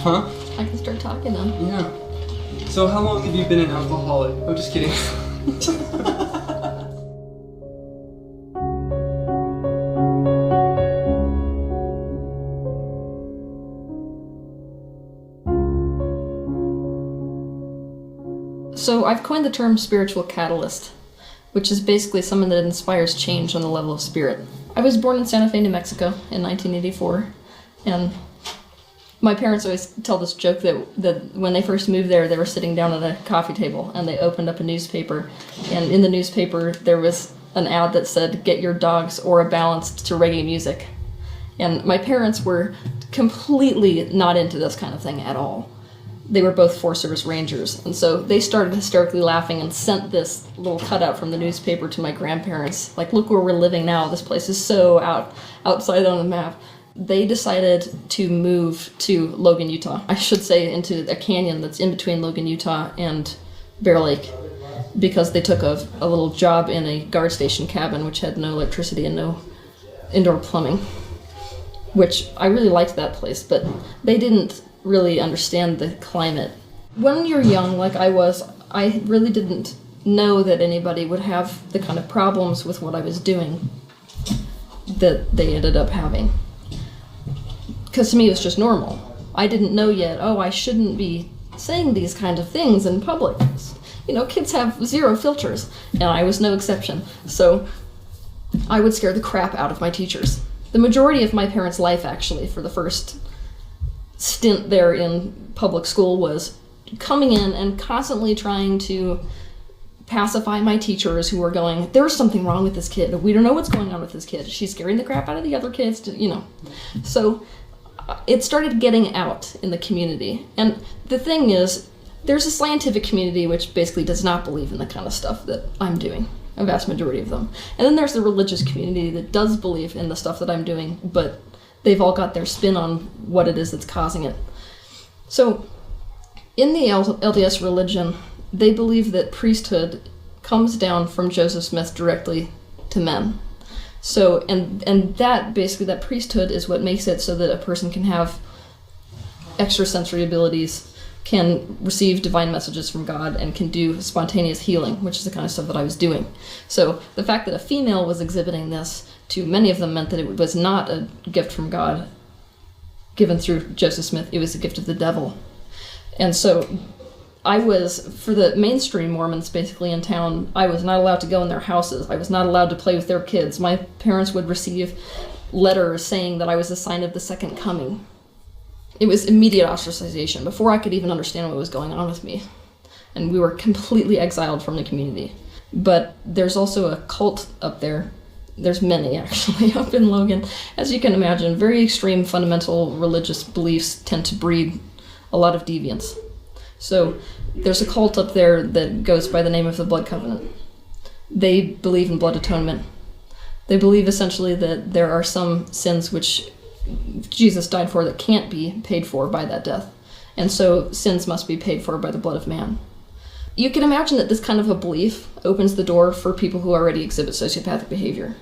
Huh? I can start talking then. Yeah. So how long have you been an alcoholic? Oh, just kidding. So I've coined the term spiritual catalyst, which is basically someone that inspires change on the level of spirit. I was born in Santa Fe, New Mexico in 1984, and my parents always tell this joke that when they first moved there, they were sitting down at a coffee table and they opened up a newspaper, and in the newspaper there was an ad that said, "Get your dogs or a balanced to reggae music." And my parents were completely not into this kind of thing at all. They were both Forest Service Rangers, and so they started hysterically laughing and sent this little cutout from the newspaper to my grandparents. Like, look where we're living now. This place is so outside on the map. They decided to move to Logan, Utah. I should say into a canyon that's in between Logan, Utah and Bear Lake, because they took a little job in a guard station cabin which had no electricity and no indoor plumbing, which I really liked that place, but they didn't really understand the climate. When you're young, like I was, I really didn't know that anybody would have the kind of problems with what I was doing that they ended up having. Because to me it was just normal. I didn't know yet, I shouldn't be saying these kinds of things in public. You know, kids have zero filters, and I was no exception. So I would scare the crap out of my teachers. The majority of my parents' life, actually, for the first stint there in public school, was coming in and constantly trying to pacify my teachers who were going, "There's something wrong with this kid. We don't know what's going on with this kid. She's scaring the crap out of the other kids," So it started getting out in the community. And the thing is, there's a scientific community which basically does not believe in the kind of stuff that I'm doing, a vast majority of them. And then there's the religious community that does believe in the stuff that I'm doing, but they've all got their spin on what it is that's causing it. So in the LDS religion, they believe that priesthood comes down from Joseph Smith directly to men. So, and that basically, that priesthood is what makes it so that a person can have extrasensory abilities, can receive divine messages from God, and can do spontaneous healing, which is the kind of stuff that I was doing. So the fact that a female was exhibiting this, to many of them, meant that it was not a gift from God given through Joseph Smith. It was a gift of the devil. And so I was, for the mainstream Mormons basically in town, I was not allowed to go in their houses. I was not allowed to play with their kids. My parents would receive letters saying that I was a sign of the second coming. It was immediate ostracization before I could even understand what was going on with me. And we were completely exiled from the community. But there's also a cult up there. There's many, actually, up in Logan. As you can imagine, very extreme fundamental religious beliefs tend to breed a lot of deviance. So there's a cult up there that goes by the name of the Blood Covenant. They believe in blood atonement. They believe essentially that there are some sins which Jesus died for that can't be paid for by that death. And so sins must be paid for by the blood of man. You can imagine that this kind of a belief opens the door for people who already exhibit sociopathic behavior.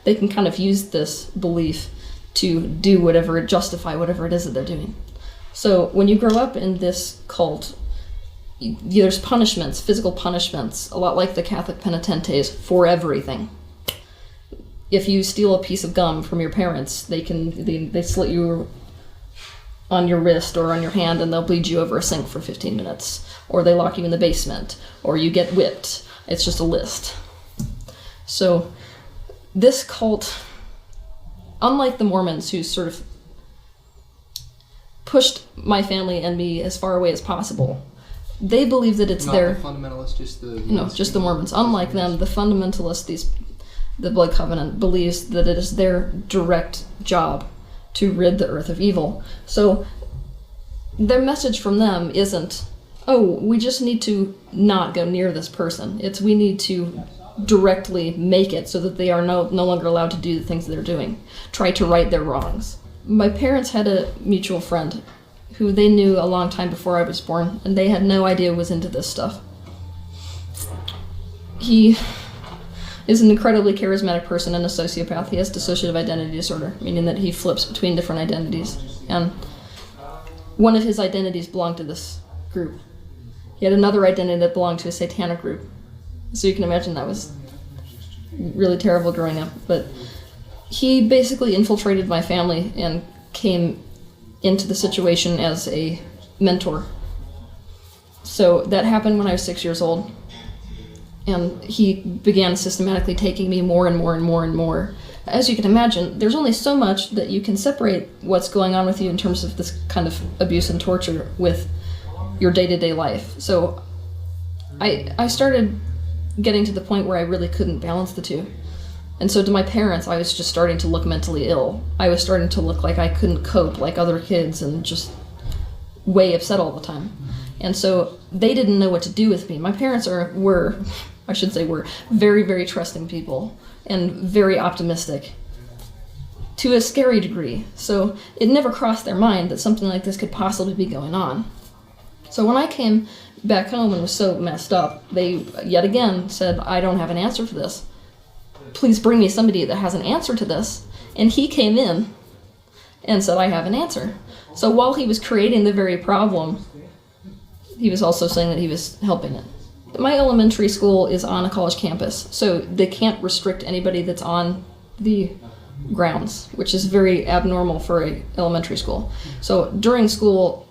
They can kind of use this belief to do whatever, justify whatever it is that they're doing. So when you grow up in this cult, there's punishments, physical punishments, a lot like the Catholic penitentes, for everything. If you steal a piece of gum from your parents, they slit you on your wrist or on your hand and they'll bleed you over a sink for 15 minutes. Or they lock you in the basement, or you get whipped. It's just a list. So this cult, unlike the Mormons who sort of pushed my family and me as far away as possible, they believe that it's their... Not the fundamentalists, just the... No, just the Mormons. Unlike them, the fundamentalists, the Blood Covenant, believes that it is their direct job to rid the earth of evil. So their message from them isn't, we just need to not go near this person. It's we need to directly make it so that they are no longer allowed to do the things that they're doing. Try to right their wrongs. My parents had a mutual friend who they knew a long time before I was born, and they had no idea was into this stuff. He is an incredibly charismatic person and a sociopath. He has dissociative identity disorder, meaning that he flips between different identities. And one of his identities belonged to this group. He had another identity that belonged to a satanic group. So you can imagine that was really terrible growing up. But he basically infiltrated my family and came into the situation as a mentor. So that happened when I was 6 years old. And he began systematically taking me more and more and more and more. As you can imagine, there's only so much that you can separate what's going on with you in terms of this kind of abuse and torture with your day-to-day life. So I started getting to the point where I really couldn't balance the two. And so to my parents, I was just starting to look mentally ill. I was starting to look like I couldn't cope like other kids and just way upset all the time. And so they didn't know what to do with me. My parents were very, very trusting people and very optimistic to a scary degree. So it never crossed their mind that something like this could possibly be going on. So when I came back home and was so messed up, they yet again said, I don't have an answer for this. Please bring me somebody that has an answer to this. And he came in and said, I have an answer. So while he was creating the very problem, he was also saying that he was helping it. My elementary school is on a college campus, so they can't restrict anybody that's on the grounds, which is very abnormal for an elementary school. So during school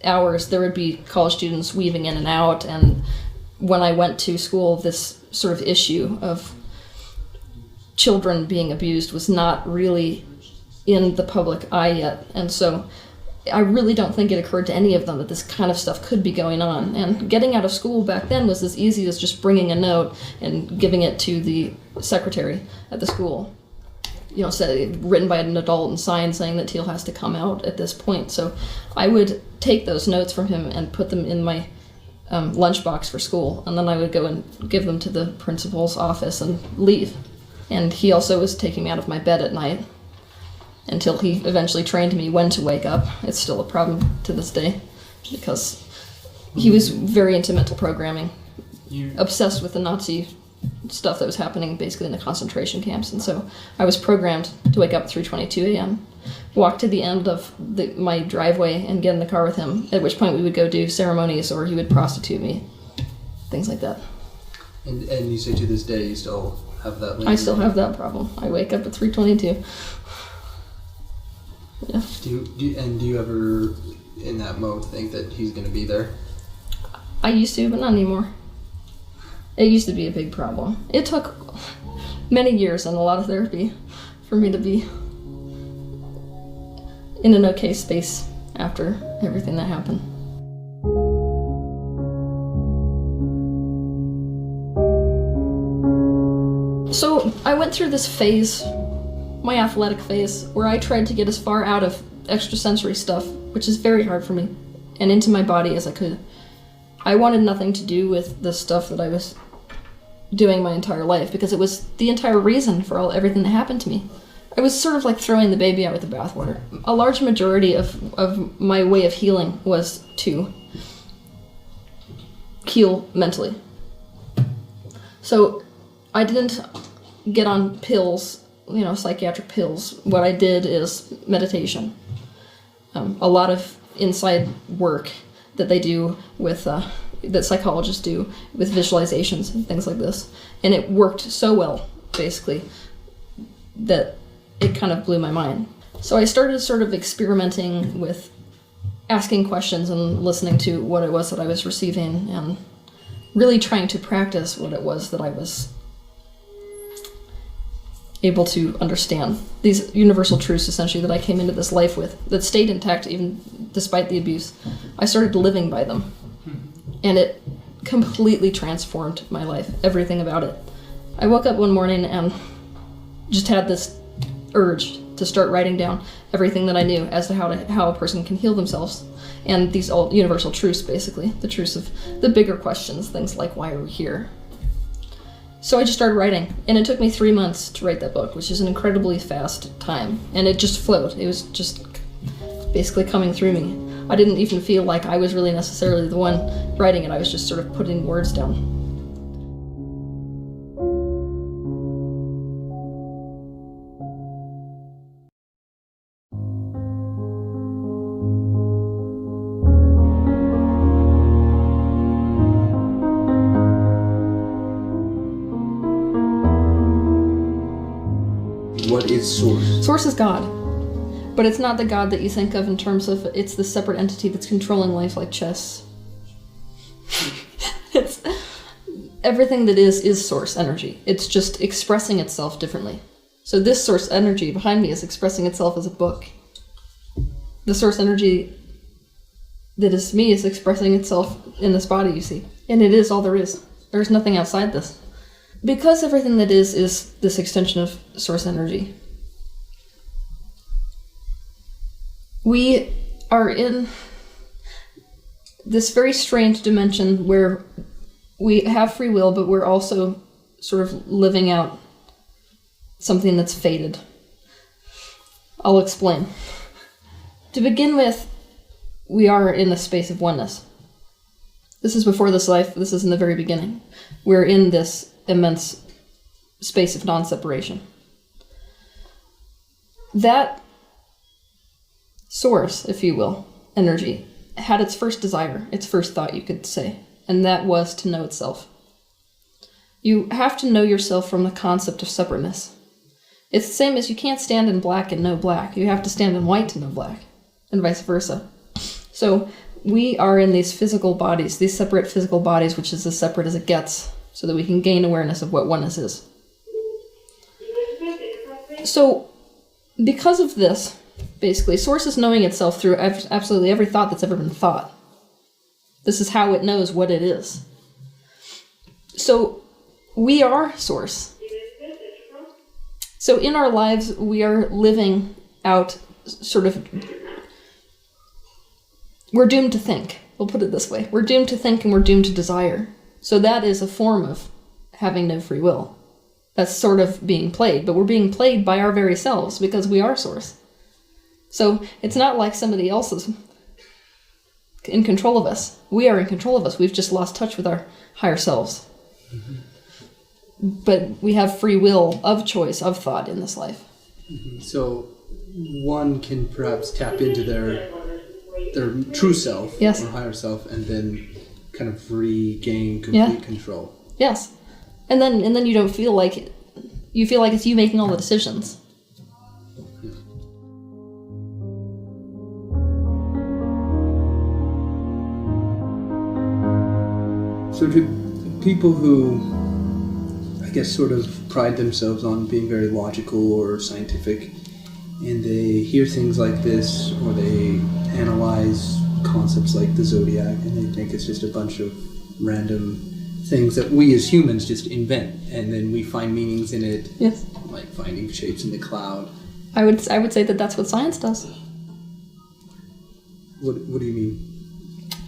hours, there would be college students weaving in and out, and when I went to school, this sort of issue of children being abused was not really in the public eye yet, and so I really don't think it occurred to any of them that this kind of stuff could be going on. And getting out of school back then was as easy as just bringing a note and giving it to the secretary at the school. You know, written by an adult and signed saying that Teal has to come out at this point. So I would take those notes from him and put them in my lunchbox for school, and then I would go and give them to the principal's office and leave. And he also was taking me out of my bed at night, until he eventually trained me when to wake up. It's still a problem to this day, because he was very into mental programming, obsessed with the Nazi stuff that was happening basically in the concentration camps. And so I was programmed to wake up at 3:22 a.m., walk to the end of my driveway and get in the car with him, at which point we would go do ceremonies or he would prostitute me, things like that. And you say to this day you still have that? I still have that problem. I wake up at 3:22. Yeah. Do you ever, in that mode, think that he's going to be there? I used to, but not anymore. It used to be a big problem. It took many years and a lot of therapy for me to be in an okay space after everything that happened. So I went through this phase, my athletic phase, where I tried to get as far out of extrasensory stuff, which is very hard for me, and into my body as I could. I wanted nothing to do with the stuff that I was doing my entire life, because it was the entire reason for everything that happened to me. I was sort of like throwing the baby out with the bathwater. A large majority of my way of healing was to heal mentally. So I didn't get on pills, psychiatric pills. What I did is meditation. A lot of inside work that they do with, that psychologists do with visualizations and things like this. And it worked so well, basically, that it kind of blew my mind. So I started sort of experimenting with asking questions and listening to what it was that I was receiving and really trying to practice what it was that I was able to understand. These universal truths, essentially, that I came into this life with, that stayed intact even despite the abuse. I started living by them. And it completely transformed my life, everything about it. I woke up one morning and just had this urge to start writing down everything that I knew as to how a person can heal themselves. And these all universal truths, basically. The truths of the bigger questions, things like, why are we here? So I just started writing, and it took me 3 months to write that book, which is an incredibly fast time. And it just flowed. It was just basically coming through me. I didn't even feel like I was really necessarily the one writing it. I was just sort of putting words down. what is Source? Source is God. But it's not the God that you think of in terms of it's the separate entity that's controlling life like chess. It's everything that is source energy. It's just expressing itself differently. So this source energy behind me is expressing itself as a book. The source energy that is me is expressing itself in this body, you see. And it is all there is. There's nothing outside this. Because everything that is this extension of source energy, we are in this very strange dimension where we have free will, but we're also sort of living out something that's fated. I'll explain. To begin with, we are in a space of oneness. This is before this life, this is in the very beginning. We're in this immense space of non-separation. That source, if you will, energy, had its first desire, its first thought, you could say, and that was to know itself. You have to know yourself from the concept of separateness. It's the same as you can't stand in black and know black. You have to stand in white to know black, and vice versa. So we are in these physical bodies, these separate physical bodies, which is as separate as it gets, so that we can gain awareness of what oneness is. So because of this, basically, Source is knowing itself through absolutely every thought that's ever been thought. This is how it knows what it is. So we are Source. So in our lives, we are living out sort of... We're doomed to think. We'll put it this way. We're doomed to think and we're doomed to desire. So that is a form of having no free will. That's sort of being played, but we're being played by our very selves because we are Source. So it's not like somebody else is in control of us. We are in control of us. We've just lost touch with our higher selves. Mm-hmm. But we have free will of choice, of thought in this life. Mm-hmm. So one can perhaps tap into their true self, yes, or higher self, and then kind of regain complete control. Yes. And then you don't feel like it. You feel like it's you making all the decisions. So to people who, I guess, sort of pride themselves on being very logical or scientific, and they hear things like this, or they analyze concepts like the zodiac, and they think it's just a bunch of random things that we as humans just invent, and then we find meanings in it, yes, like finding shapes in the cloud. I would say that that's what science does. What do you mean?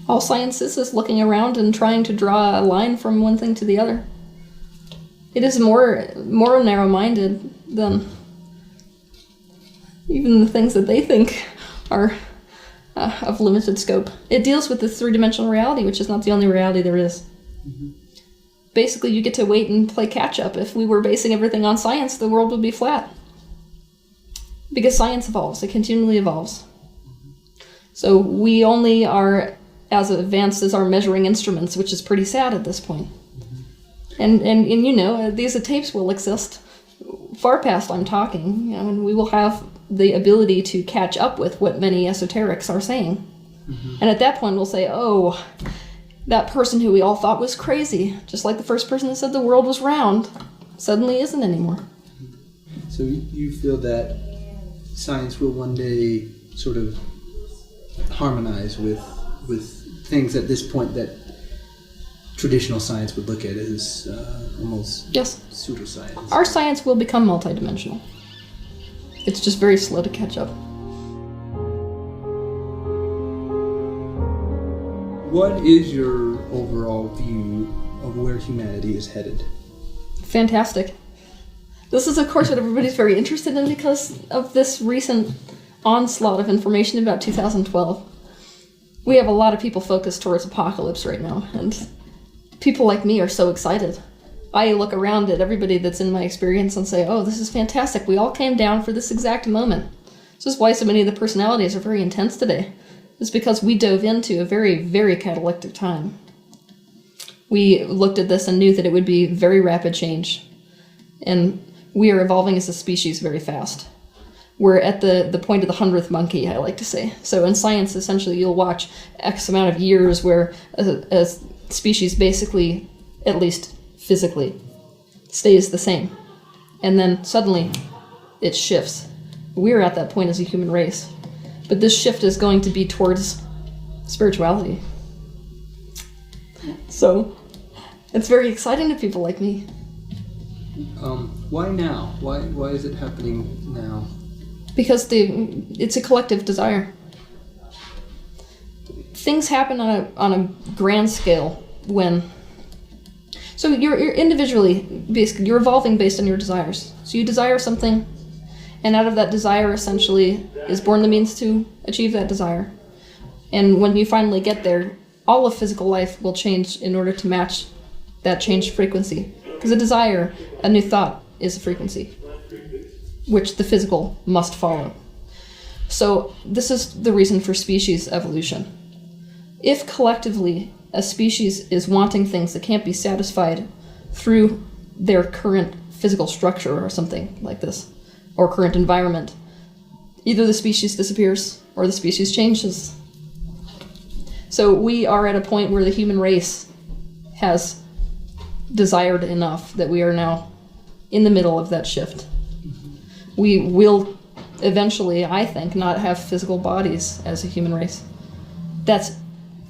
All science is looking around and trying to draw a line from one thing to the other. It is more narrow-minded than even the things that they think are of limited scope. It deals with the three-dimensional reality, which is not the only reality there is. Mm-hmm. Basically, you get to wait and play catch-up. If we were basing everything on science, the world would be flat. Because science evolves. It continually evolves. Mm-hmm. So we only are as advanced as our measuring instruments, which is pretty sad at this point. Mm-hmm. And you know, these tapes will exist far past I'm talking, you know, and we will have the ability to catch up with what many esoterics are saying. Mm-hmm. And at that point we'll say, oh, that person who we all thought was crazy, just like the first person that said the world was round, suddenly isn't anymore. So you feel that science will one day sort of harmonize with things at this point that traditional science would look at as almost pseudoscience. Our science will become multidimensional. It's just very slow to catch up. What is your overall view of where humanity is headed? Fantastic. This is, of course, what everybody's very interested in because of this recent onslaught of information about 2012. We have a lot of people focused towards apocalypse right now, and people like me are so excited. I look around at everybody that's in my experience and say, oh, this is fantastic. We all came down for this exact moment. This is why so many of the personalities are very intense today. It's because we dove into a very, very catalytic time. We looked at this and knew that it would be very rapid change. And we are evolving as a species very fast. We're at the point of the 100th monkey, I like to say. So in science, essentially, you'll watch X amount of years where a species basically, at least physically, stays the same. And then suddenly, it shifts. We're at that point as a human race. But this shift is going to be towards spirituality. So, it's very exciting to people like me. Why now? Why is it happening now? Because it's a collective desire. Things happen on a grand scale when... So you're individually, basically, you're evolving based on your desires. So you desire something, and out of that desire, essentially, is born the means to achieve that desire. And when you finally get there, all of physical life will change in order to match that changed frequency. Because a desire, a new thought, is a frequency, which the physical must follow. So this is the reason for species evolution. If collectively a species is wanting things that can't be satisfied through their current physical structure or something like this, or current environment, either the species disappears or the species changes. So we are at a point where the human race has desired enough that we are now in the middle of that shift. We will eventually, I think, not have physical bodies as a human race. That's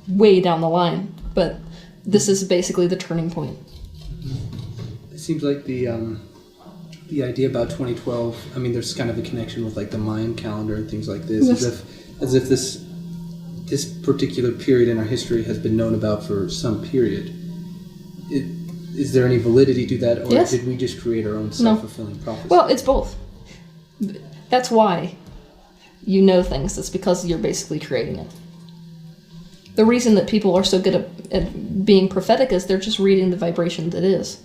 way down the line, but this is basically the turning point. It seems like the idea about 2012, I mean, there's kind of a connection with like the Mayan calendar and things like this, Yes. as if this particular period in our history has been known about for some period. Is there any validity to that, or Yes. did we just create our own self-fulfilling prophecy? Well, it's both. That's why you know things. It's because you're basically creating it. The reason that people are so good at being prophetic is they're just reading the vibration that is.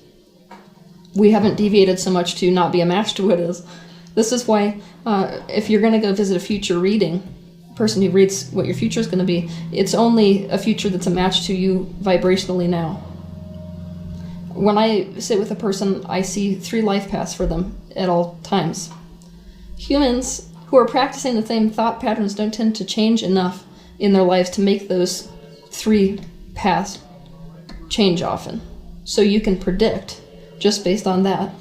We haven't deviated so much to not be a match to what is. This is why if you're going to go visit a future reading, person who reads what your future is going to be, it's only a future that's a match to you vibrationally now. When I sit with a person, I see 3 life paths for them at all times. Humans who are practicing the same thought patterns don't tend to change enough in their lives to make those 3 paths change often. So you can predict, just based on that,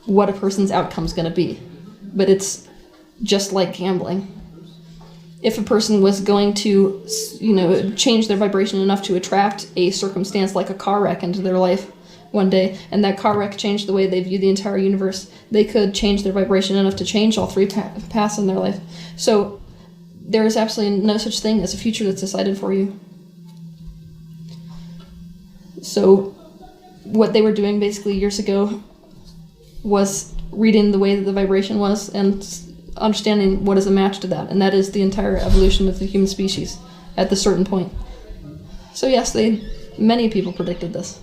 what a person's outcome is going to be. But it's just like gambling. If a person was going to, change their vibration enough to attract a circumstance like a car wreck into their life one day, and that car wreck changed the way they view the entire universe, they could change their vibration enough to change all 3 paths in their life. So there is absolutely no such thing as a future that's decided for you. So what they were doing basically years ago was reading the way that the vibration was and understanding what is a match to that, and that is the entire evolution of the human species at the certain point. So yes, many people predicted this.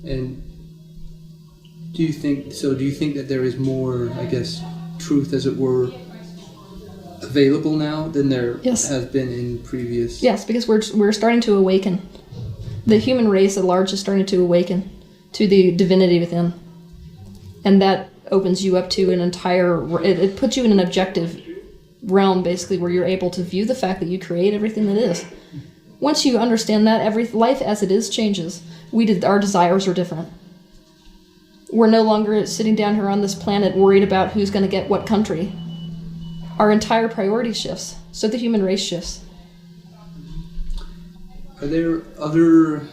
And do you think that there is more, I guess, truth, as it were, available now than there Yes. has been in previous? Yes, because we're starting to awaken. The human race at large is starting to awaken to the divinity within. And that opens you up to an entire... It puts you in an objective realm, basically, where you're able to view the fact that you create everything that is. Once you understand that, life as it is changes. Our desires are different. We're no longer sitting down here on this planet worried about who's going to get what country. Our entire priority shifts, so the human race shifts. Are there other,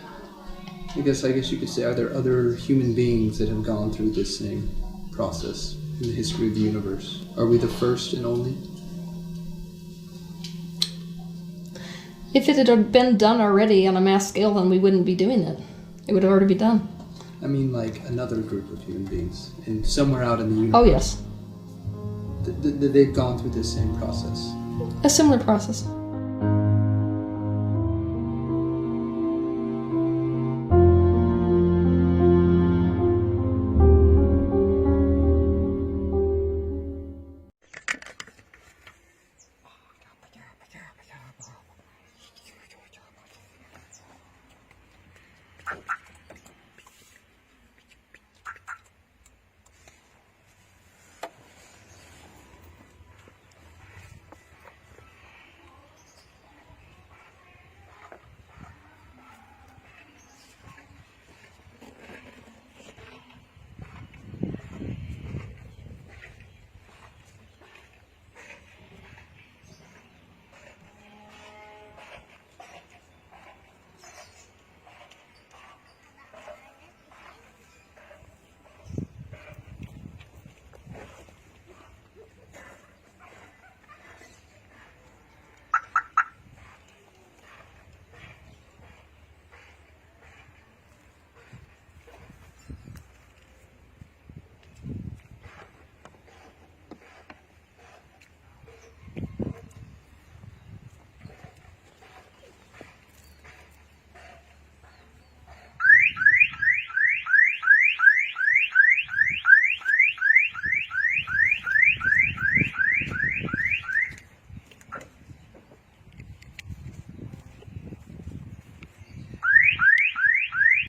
I guess you could say, are there other human beings that have gone through this same process in the history of the universe? Are we the first and only? If it had been done already on a mass scale, then we wouldn't be doing it. It would already be done. I mean, like another group of human beings, and somewhere out in the universe. Oh, yes. They've gone through this same process. A similar process.